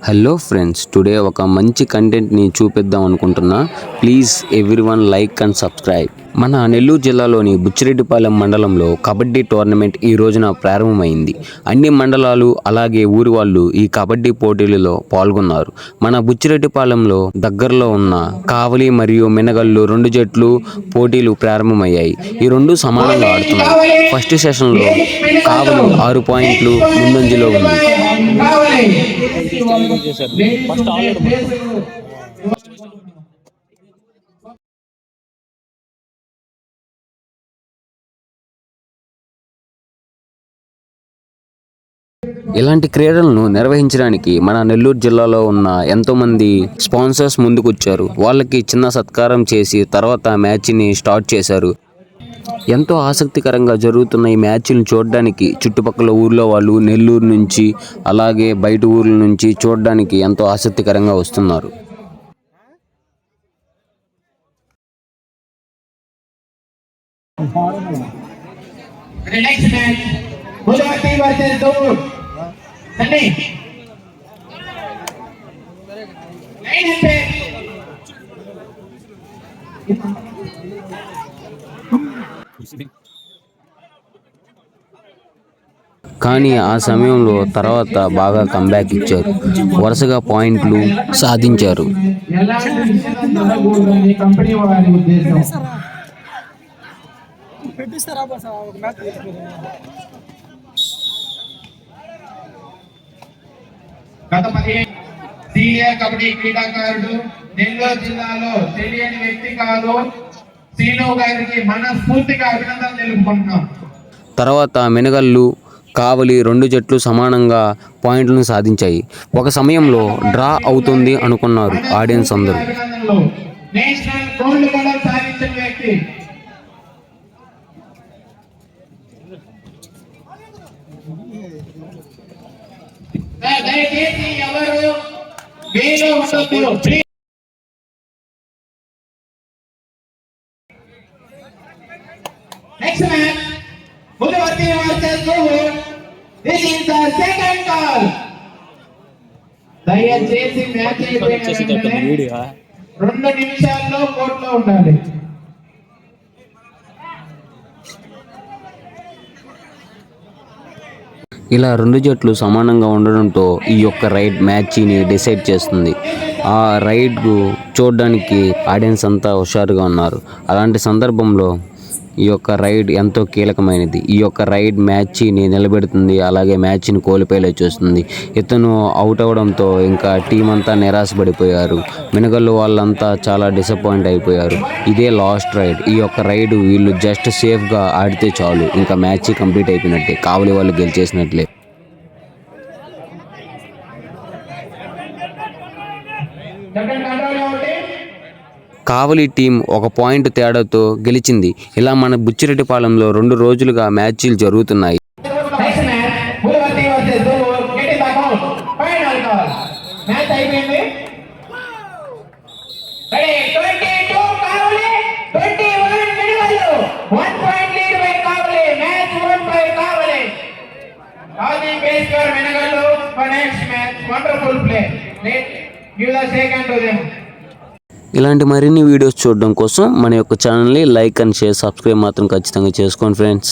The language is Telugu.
హలో ఫ్రెండ్స్, టుడే ఒక మంచి కంటెంట్ని చూపిద్దాం అనుకుంటున్నా. Please everyone like and subscribe. మన నెల్లూరు జిల్లాలోని బుచ్చిరెడ్డిపాలెం మండలంలో కబడ్డీ టోర్నమెంట్ ఈ రోజున ప్రారంభమైంది. అన్ని మండలాలు అలాగే ఊరి వాళ్ళు ఈ కబడ్డీ పోటీలలో పాల్గొన్నారు. మన బుచ్చిరెడ్డిపాలెంలో దగ్గరలో ఉన్న కావలి మరియు మినగల్లు రెండు జట్లు పోటీలు ప్రారంభమయ్యాయి. ఈ రెండు సమానంగా ఆడుతున్నాయి. ఫస్ట్ సెషన్లో కావలి 6 పాయింట్లు ముందంజలో ఉంది. ఇలాంటి క్రీడలను నిర్వహించడానికి మన నెల్లూరు జిల్లాలో ఉన్న ఎంతోమంది స్పాన్సర్స్ ముందుకొచ్చారు. వాళ్ళకి చిన్న సత్కారం చేసి తర్వాత మ్యాచ్ని స్టార్ట్ చేశారు. ఎంతో ఆసక్తికరంగా జరుగుతున్న ఈ మ్యాచ్లను చూడడానికి చుట్టుపక్కల ఊర్లో వాళ్ళు నెల్లూరు నుంచి అలాగే బయట ఊర్ల నుంచి చూడడానికి ఎంతో ఆసక్తికరంగా వస్తున్నారు. కానీ ఆ సమయంలో తర్వాత బాగా కంబ్యాక్ ఇచ్చారు. వరుసగా పాయింట్లు సాధించారు. గత 15 సీనియర్ కబడ్డీ క్రీడాకారుడు నెల్లూరు జిల్లాలో తెలియని వ్యక్తి కాదు. శ్రీను గారికి మనస్ఫూర్తిగా అభినందనలు తెలుపుకుంటున్నాం. తర్వాత మినగల్లు కావలి రెండు జట్లు సమానంగా పాయింట్లను సాధించాయి. ఒక సమయంలో డ్రా అవుతుంది అనుకున్నారు ఆడియన్స్ అందరూ. నేషనల్ గోల్డ్ మెడల్ సాధించిన వ్యక్తి దయచేసి ఎవరు వేలో ఉండొద్దు. Next match Mudavarthi versus Gohur. This is the second call. దయచేసి మ్యాచ్ అయిపోయిన 2 నిమిషాల్లో కోర్టులో ఉండాలి. ఇలా రెండు జట్లు సమానంగా ఉండడంతో ఈ యొక్క రైడ్ మ్యాచ్ని డిసైడ్ చేస్తుంది. ఆ రైడ్కు చూడడానికి ఆడియన్స్ అంతా హుషారుగా ఉన్నారు. అలాంటి సందర్భంలో ఈ యొక్క రైడ్ ఎంతో కీలకమైనది. ఈ యొక్క రైడ్ మ్యాచ్ని నిలబెడుతుంది, అలాగే మ్యాచ్ని కోల్పోయేలా చూస్తుంది. ఇతను అవుట్ అవడంతో ఇంకా టీం అంతా నిరాశపడిపోయారు. మినగల్లు వాళ్ళంతా చాలా డిసప్పాయింట్ అయిపోయారు. ఇదే లాస్ట్ రైడ్. ఈ యొక్క రైడ్ వీళ్ళు జస్ట్ సేఫ్గా ఆడితే చాలు, ఇంకా మ్యాచ్ కంప్లీట్ అయిపోయినట్టే, కావలి వాళ్ళు గెలిచేసినట్లే. కావలి టీం 1 పాయింట్ తేడాతో గెలిచింది. ఇలా మన బుచ్చిరెడ్డిపాలెంలో 2 రోజులుగా మ్యాచ్లు జరుగుతున్నాయి. ఇలాంటి మరిన్ని వీడియోస్ చూడడం కోసం మన యొక్క ఛానల్ని లైక్ అండ్ షేర్, సబ్స్క్రైబ్ మాత్రం ఖచ్చితంగా చేసుకోండి ఫ్రెండ్స్.